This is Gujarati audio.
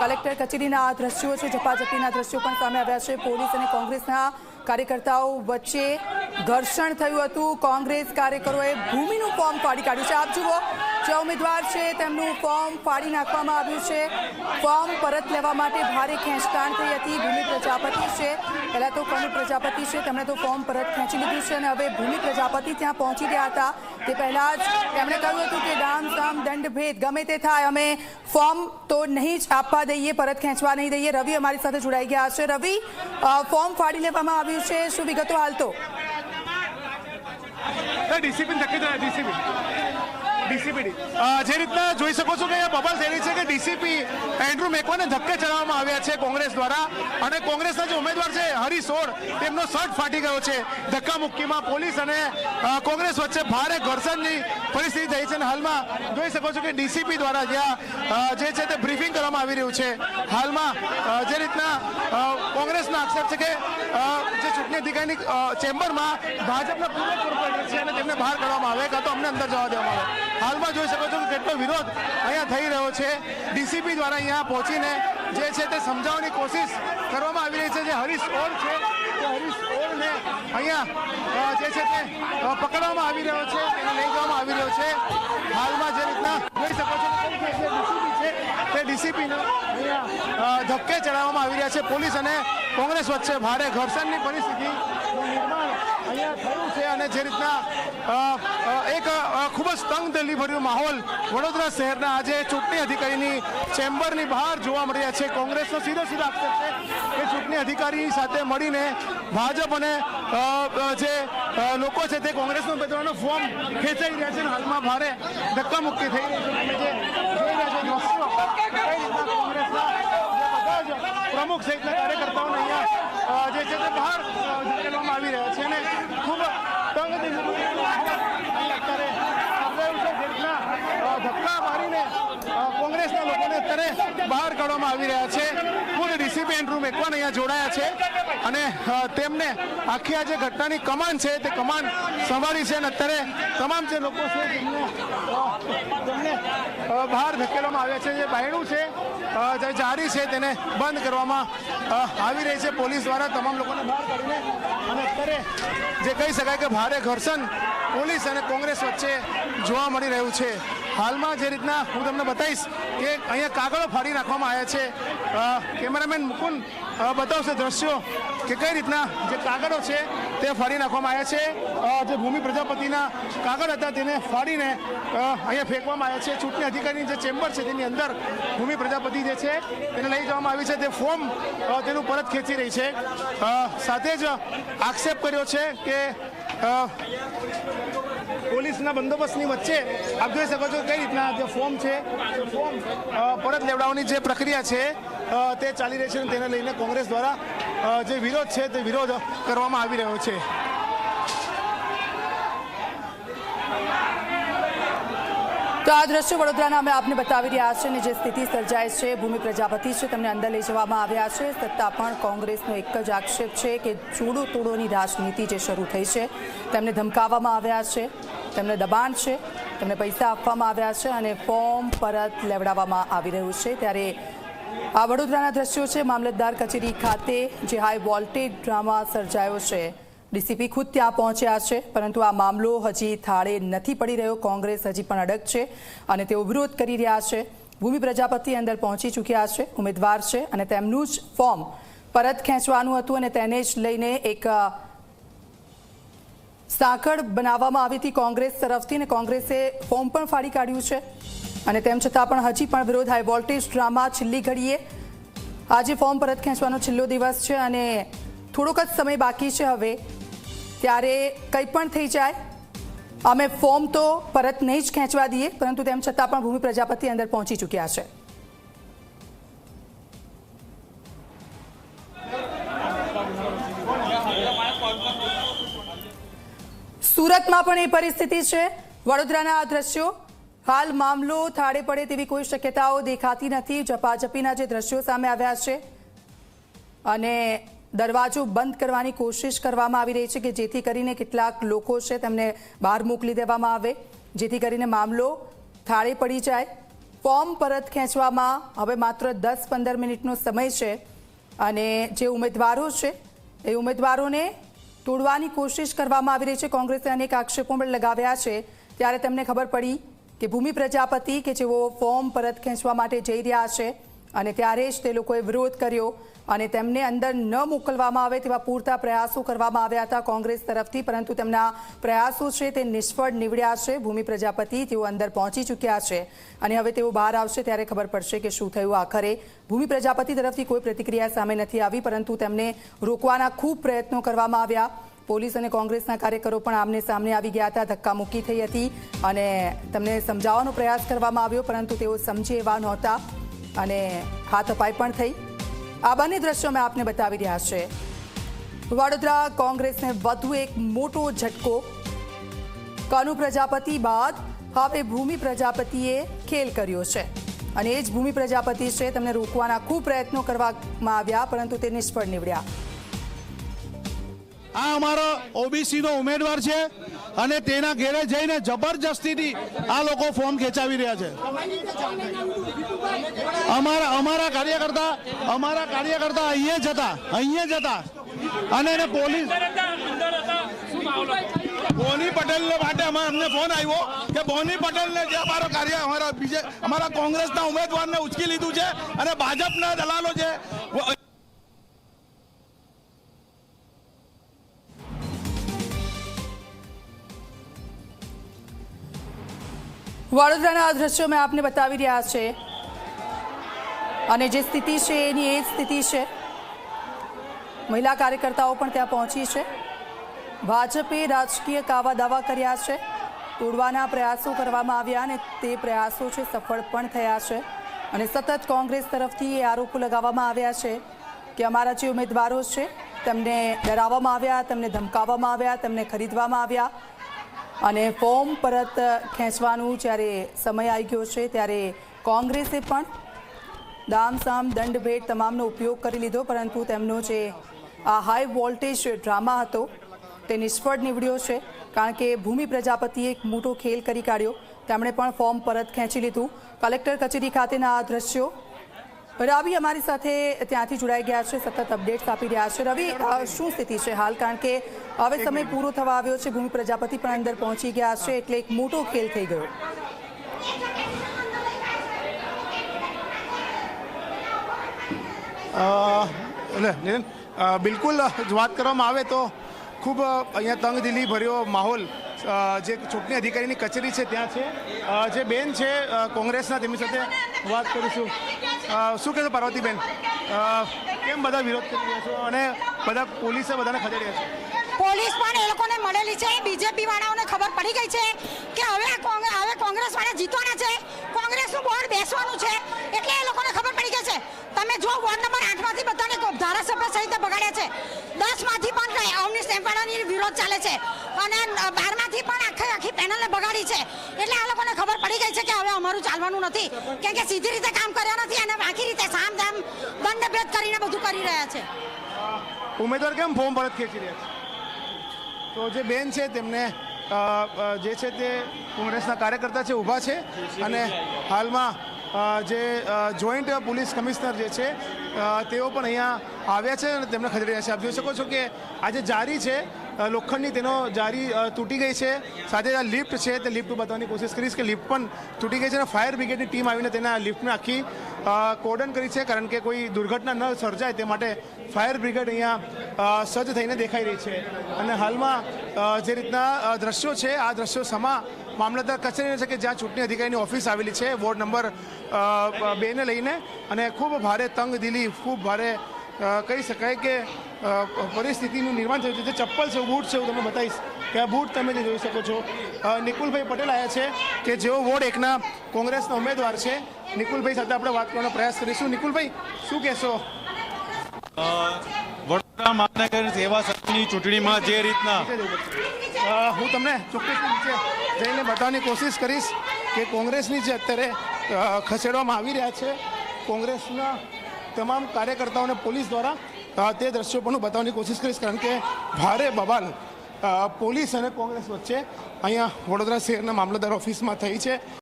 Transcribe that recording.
કલેક્ટર કચેરીના આ દ્રશ્યો છે, ઝપાઝપીના દ્રશ્યો પણ સામે આવ્યા છે। પોલીસ અને કોંગ્રેસના કાર્યકર્તાઓ વચ્ચે ઘર્ષણ થયું હતું। કોંગ્રેસ કાર્યકરોએ ભૂમિનું ફોર્મ ફાડી કાઢ્યું છે। આપ જુઓ, જે ઉમેદવાર છે તેમનું ફોર્મ ફાડી નાખવામાં આવ્યું છે। ફોર્મ પરત લેવા માટે ભારે ખેંચતાણ થઈ હતી। ભૂમિ પ્રજાપતિ છે, પહેલા તો કનુ પ્રજાપતિ છે, તેમણે તો ફોર્મ પરત ખેંચી લીધું છે અને હવે ભૂમિ પ્રજાપતિ ત્યાં પહોંચી ગયા હતા। તે પહેલા જ તેમણે કહ્યું હતું કે દામ સામ દંડ ભેદ ગમે તે થાય, અમે ફોર્મ તો નહીં જ આપવા દઈએ, પરત ખેંચવા નહીં દઈએ। રવિ અમારી સાથે જોડાઈ ગયા છે। રવિ, ફોર્મ ફાડી લેવામાં આવ્યું છે, શું વિગતો હાલ તો? ડીસીપી જે રીતના જોઈ શકો છો કે અહીંયા બબલ થઈ રહી છે કે ડીસીપી એન્ડ્રુ મેકવાને ધક્કે ચડાવવામાં આવ્યા છે કોંગ્રેસ દ્વારા, અને કોંગ્રેસના જે ઉમેદવાર છે હરી સોળ, તેમનો શર્ટ ફાટી ગયો છે। ધક્કામુક્કીમાં પોલીસ અને કોંગ્રેસ વચ્ચે ભારે ઘર્ષણની પરિસ્થિતિ થઈ છે અને હાલમાં જોઈ શકો છો કે ડીસીપી દ્વારા જ્યાં જે છે તે બ્રીફિંગ કરવામાં આવી રહ્યું છે। હાલમાં જે રીતના કોંગ્રેસનો આક્ષેપ છે કે જે ચૂંટણી અધિકારીની ચેમ્બરમાં ભાજપના પૂર્વ કોર્પોરેટર છે અને તેમને બહાર કાઢવામાં આવે કાં તો અમને અંદર જવા દેવામાં આવે। હાલમાં જોઈ શકો છો કે કેટલો વિરોધ અહીંયા થઈ રહ્યો છે। ડીસીપી દ્વારા અહીંયા પહોંચીને જે છે તે સમજાવવાની કોશિશ કરવામાં આવી રહી છે। જે હરીશ ઓર છે તે હરીશ ઓરને અહીંયા જે છે તે પકડવામાં આવી રહ્યો છે, તેને લઈ જવામાં આવી રહ્યો છે। હાલમાં જે રીતના જોઈ શકો છો કે ડીસીપી છે તે ડીસીપીને અહીંયા ધક્કે ચડાવવામાં આવી રહ્યા છે। પોલીસ અને કોંગ્રેસ વચ્ચે ભારે ઘર્ષણની પરિસ્થિતિ નિર્માણ અહીંયા થયું છે અને જે રીતના એક ખૂબ જ તંગદિલીભર્યો માહોલ વડોદરા શહેરના આજે ચૂંટણી અધિકારીની ચેમ્બરની બહાર જોવા મળી રહ્યા છે। કોંગ્રેસનો સીધો આક્ષેપ છે કે ચૂંટણી અધિકારી સાથે મળીને ભાજપ અને જે લોકો છે તે કોંગ્રેસના ઉમેદવારોનો ફોર્મ ખેંચાઈ રહ્યા છે અને હાલમાં ભારે ધક્કામુક્કી થઈ રહી છે। જોઈ રહ્યા છે કોંગ્રેસના બધા જ પ્રમુખ સહિતના કાર્યકર્તાઓને અહીંયા જે છે તે બહાર ધકેલવામાં આવી રહ્યા છે અને ખૂબ ધક્કા મારીને કોંગ્રેસના લોકોને અત્યારે બહાર કાઢવામાં આવી રહ્યા છે। ખુદ ડીસીપી એન્ડ્રુ મેકવાન અહીંયા જોડાયા છે અને તેમને આખી આ જે ઘટનાની કમાન છે તે કમાન સંભાળી છે અને અત્યારે તમામ જે લોકો છે તેમને બહાર ધકેલવામાં આવ્યા છે। જે બાયણું છે, જે જારી છે તેને બંધ કરવામાં આવી રહી છે પોલીસ દ્વારા તમામ લોકોને બહાર કાઢીને, અને અત્યારે જે કહી શકાય કે ભારે ઘર્ષણ પોલીસ અને કોંગ્રેસ વચ્ચે જોવા મળી રહ્યું છે। હાલમાં જે રીતના હું તમને બતાવીશ કે અહીંયા કાગળો ફાડી નાખવામાં આવ્યા છે। કેમેરામેન મુકુંદ બતાવશે દ્રશ્યો કે કઈ રીતના જે કાગળો છે તે ફાડી નાખવામાં આવ્યા છે। જે ભૂમિ પ્રજાપતિના કાગળ હતા તેને ફાડીને અહીંયા ફેંકવામાં આવ્યા છે। ચૂંટણી અધિકારીની જે ચેમ્બર છે તેની અંદર ભૂમિ પ્રજાપતિ જે છે તેને લઈ જવામાં આવી છે। તે ફોર્મ તેનું પરત ખેંચી રહી છે। સાથે જ આક્ષેપ કર્યો છે કે પોલીસના બંદોબસ્તની વચ્ચે આપ જોઈ શકો છો કઈ રીતના જે ફોર્મ છે ફોર્મ પરત લેવડાવવાની જે પ્રક્રિયા છે તે ચાલી રહી છે અને તેને લઈને કોંગ્રેસ દ્વારા જે વિરોધ છે તે વિરોધ કરવામાં આવી રહ્યો છે। તો આ દ્રશ્યો વડોદરાના અમે આપને બતાવી રહ્યા છે અને જે સ્થિતિ સર્જાય છે, ભૂમિ પ્રજાપતિ છે તેમને અંદર લઈ જવામાં આવ્યા છે। છતાં પણ કોંગ્રેસનો એક જ આક્ષેપ છે કે જોડો તોડોની રાજનીતિ જે શરૂ થઈ છે, તેમને ધમકાવવામાં આવ્યા છે, તેમને દબાણ છે, તેમને પૈસા આપવામાં આવ્યા છે અને ફોર્મ પરત લેવડાવવામાં આવી રહ્યું છે। ત્યારે આ વડોદરાના દ્રશ્યો છે મામલતદાર કચેરી ખાતે જે હાઈ વોલ્ટેજ ડ્રામા સર્જાયો છે। ડીસીપી ખુદ ત્યાં પહોંચ્યા છે, પરંતુ આ મામલો હજી થાળે નથી પડી રહ્યો। કોંગ્રેસ હજી પણ અડગ છે અને તેઓ વિરોધ કરી રહ્યા છે। ભૂમિ પ્રજાપતિ અંદર પહોંચી ચૂક્યા છે, ઉમેદવાર છે અને તેમનું જ ફોર્મ પરત ખેંચવાનું હતું અને તેને જ લઈને એક સાંકળ બનાવવામાં આવી હતી કોંગ્રેસ તરફથી અને કોંગ્રેસે ફોર્મ પણ ફાડી કાઢ્યું છે અને તેમ છતાં પણ હજી પણ વિરોધ હાઈ વોલ્ટેજ ડ્રામા છેલ્લી ઘડીએ આજે ફોર્મ પરત ખેંચવાનો છેલ્લો દિવસ છે અને થોડોક જ સમય બાકી છે હવે, ત્યારે કંઈ પણ થઈ જાય અમે ફોર્મ તો પરત નહીં જ ખેંચવા દઈએ, પરંતુ તેમ છતાં પણ ભૂમિ પ્રજાપતિ અંદર પહોંચી ચૂક્યા છે। સુરતમાં પણ એ પરિસ્થિતિ છે। વડોદરાના આ દ્રશ્યો, હાલ મામલો થાળે પડે તેવી કોઈ શક્યતાઓ દેખાતી નથી। ઝપાઝપીના જે દ્રશ્યો સામે આવ્યા છે અને દરવાજો બંધ કરવાની કોશિશ કરવામાં આવી રહી છે કે જેથી કરીને કેટલાક લોકો છે તેમને બહાર મોકલી દેવામાં આવે, જેથી કરીને મામલો થાળે પડી જાય। ફોર્મ પરત ખેંચવામાં હવે માત્ર 10-15 મિનિટનો સમય છે અને જે ઉમેદવારો છે એ ઉમેદવારોને તોડવાની કોશિશ કરવામાં આવી રહી છે. કોંગ્રેસે અનેક આક્ષેપો પણ લગાવ્યા છે. ત્યારે તેમને ખબર પડી કે ભૂમિ પ્રજાપતિ કે જેઓ ફોર્મ પરત ખેંચવા માટે જઈ રહ્યા છે અને ત્યારે જ તે લોકોએ વિરોધ કર્યો અને તેમને અંદર ન મોકલવામાં આવે તેવા પૂરતા પ્રયાસો કરવામાં આવ્યા હતા કોંગ્રેસ તરફથી, પરંતુ તેમના પ્રયાસો છે તે નિષ્ફળ નીવડ્યા છે. ભૂમિ પ્રજાપતિ તેઓ અંદર પહોંચી ચૂક્યા છે અને હવે તેઓ બહાર આવશે ત્યારે ખબર પડશે કે શું થયું. આખરે ભૂમિ પ્રજાપતિ તરફથી કોઈ પ્રતિક્રિયા સામે નથી આવી, પરંતુ તેમને રોકવાના ખૂબ પ્રયત્નો કરવામાં આવ્યા. પોલીસ અને કોંગ્રેસના કાર્યકરો પણ આમને સામને આવી ગયા હતા, ધક્કામુક્કી થઈ હતી અને તેમને સમજાવવાનો પ્રયાસ કરવામાં આવ્યો, પરંતુ તેઓ સમજે એવા નહોતા અને હાથાપાઈ પણ થઈ. આ બંને દ્રશ્યો મેં આપને બતાવી રહ્યા છે. વડોદરા કોંગ્રેસને વધુ એક મોટો ઝટકો. કનુ પ્રજાપતિ બાદ હવે ભૂમિ પ્રજાપતિએ ખેલ કર્યો છે અને એ જ ભૂમિ પ્રજાપતિ છે તેમને રોકવાના ખૂબ પ્રયત્નો કરવામાં આવ્યા, પરંતુ તે નિષ્ફળ નીવડ્યા. આ અમારો ઓબીસી નો ઉમેદવાર છે અને તેના ઘેરે જઈને જબરજસ્તીથી આ લોકો ફોર્મ ખેંચાવી રહ્યા છે. અમારા કાર્યકર્તા અહીંયા જતા અને એને બોની પટેલ માટે અમને ફોન આવ્યો કે બોની પટેલને જે અમારા કોંગ્રેસના ઉમેદવારને ઉચકી લીધું છે અને ભાજપના દલાલો છે. વડોદરાના આ દ્રશ્યો મેં આપને બતાવી રહ્યા છે અને જે સ્થિતિ છે એની એ જ સ્થિતિ છે. મહિલા કાર્યકર્તાઓ પણ ત્યાં પહોંચી છે. ભાજપે રાજકીય કાવા દાવા કર્યા છે, તોડવાના પ્રયાસો કરવામાં આવ્યા અને તે પ્રયાસો છે સફળ પણ થયા છે અને સતત કોંગ્રેસ તરફથી એ આરોપો લગાવવામાં આવ્યા છે કે અમારા જે ઉમેદવારો છે તેમને ડરાવવામાં આવ્યા, તેમને ધમકાવવામાં આવ્યા, તેમને ખરીદવામાં આવ્યા અને ફોર્મ પરત ખેંચવાનું જ્યારે સમય આવી ગયો છે ત્યારે કોંગ્રેસે પણ દામસામ દંડ ભેટ તમામનો ઉપયોગ કરી લીધો, પરંતુ તેમનો જે આ હાઈ વોલ્ટેજ ડ્રામા હતો તે નિષ્ફળ નીવડ્યો છે. કારણ કે ભૂમિ પ્રજાપતિએ એક મોટો ખેલ કરી કાઢ્યો. તેમણે પણ ફોર્મ પરત ખેંચી લીધું. કલેક્ટર કચેરી ખાતેના આ દ્રશ્યો. રવિ અમારી સાથે ત્યાંથી જોડાઈ ગયા છે, સતત અપડેટ્સ આપી રહ્યા છે. રવિ, શું સ્થિતિ છે હાલ? કારણ કે હવે સમય પૂરો થવા આવ્યો છે, ભૂમિ પ્રજાપતિ પણ અંદર પહોંચી ગયા છે, એટલે એક મોટો ખેલ થઈ ગયો. બિલકુલ વાત કરવામાં આવે તો ખૂબ અહીંયા તંગદિલી ભર્યો માહોલ જે ચૂંટણી અધિકારીની કચેરી છે ત્યાં છે. જે બેન છે કોંગ્રેસના, તેમની સાથે વાત કરીશું. શું કહેશો પાર્વતીબેન, કેમ બધા વિરોધ કરી રહ્યા છો અને બધા પોલીસે બધાને ખદેડી રહ્યા છે? પોલીસ પણ એ લોકોને મળેલી છે. બીજેપી વાળાઓને ખબર પડી ગઈ છે કે હવે કોંગ્રેસ વાળા જીતવાના છે, કોંગ્રેસનું બોર્ડ બેસવાનું છે, એટલે એ લોકોને ખબર પડી ગઈ છે. તમે જો વોર્ડ નંબર 8 માંથી બધાને ધારાસભ્ય સહિત બગાડ્યા છે, 10 માંથી પણ અવનીશ ટેમ્પાડાની વિરોધ ચાલે છે અને 12 માંથી પણ આખી પેનલને બગાડી છે. એટલે આ લોકોને ખબર પડી ગઈ છે કે હવે અમારું ચાલવાનું નથી, કેમ કે સીધી રીતે કામ કર્યા નથી અને બાકી રીતે સામ દામ દંડભેદ કરીને બધું કરી રહ્યા છે. ઉમેદવાર કેમ ફોર્મ પરત ખેંચી રહ્યા છે? તો જે બેન છે તેમને જે છે તે કોંગ્રેસના કાર્યકર્તા છે, ઊભા છે અને હાલમાં જે જોઈન્ટ પોલીસ કમિશનર જે છે તેઓ પણ અહીંયા આવ્યા છે અને તેમને ખદેડી રહ્યા છે. આપ જોઈ શકો છો કે આજે જારી છે લોખંડની, તેનો જારી તૂટી ગઈ છે. સાથે આ લિફ્ટ છે તે લિફ્ટ બતાવવાની કોશિશ કરીશ કે લિફ્ટ પણ તૂટી ગઈ છે અને ફાયર બ્રિગેડની ટીમ આવીને તેના લિફ્ટને આખી કોર્ડન કરી છે, કારણ કે કોઈ દુર્ઘટના ન સર્જાય તે માટે ફાયર બ્રિગેડ અહીંયા સજ્જ થઈને દેખાઈ રહી છે. અને હાલમાં જે રીતના દ્રશ્યો છે આ દ્રશ્યો સમા મામલતદાર કચેરી છે કે જ્યાં ચૂંટણી અધિકારીની ઓફિસ આવેલી છે વોર્ડ નંબર 2 ને લઈને, અને ખૂબ ભારે તંગદિલી, ખૂબ ભારે કહી શકાય કે પરિસ્થિતિનું નિર્માણ થયું છે. જે ચપ્પલ છે, બૂટ છે, હું તમને બતાવીશ કે આ બૂટ તમે જે જોઈ શકો છો. નિકુલભાઈ પટેલ આવ્યા છે કે જેઓ વોર્ડ 1ના કોંગ્રેસના ઉમેદવાર છે. નિકુલભાઈ સાથે આપણે વાત કરવાનો પ્રયાસ કરીશું. નિકુલભાઈ, શું કહેશો? વડોદરા મહાનગર સેવા સમિતિની ચૂંટણીમાં જે રીતના હું તમને ચોક્કસ નીચે જઈને બતાવવાની કોશિશ કરીશ કે કોંગ્રેસની જે અત્યારે ખસેડવામાં આવી રહ્યા છે કોંગ્રેસના તમામ કાર્યકર્તાઓને પોલીસ દ્વારા, તે દ્રશ્યો પણ હું બતાવવાની કોશિશ કરીશ, કારણ કે ભારે બવાલ પોલીસ અને કોંગ્રેસ વચ્ચે અહીંયા વડોદરા શહેરના મામલતદાર ઓફિસમાં થઈ છે.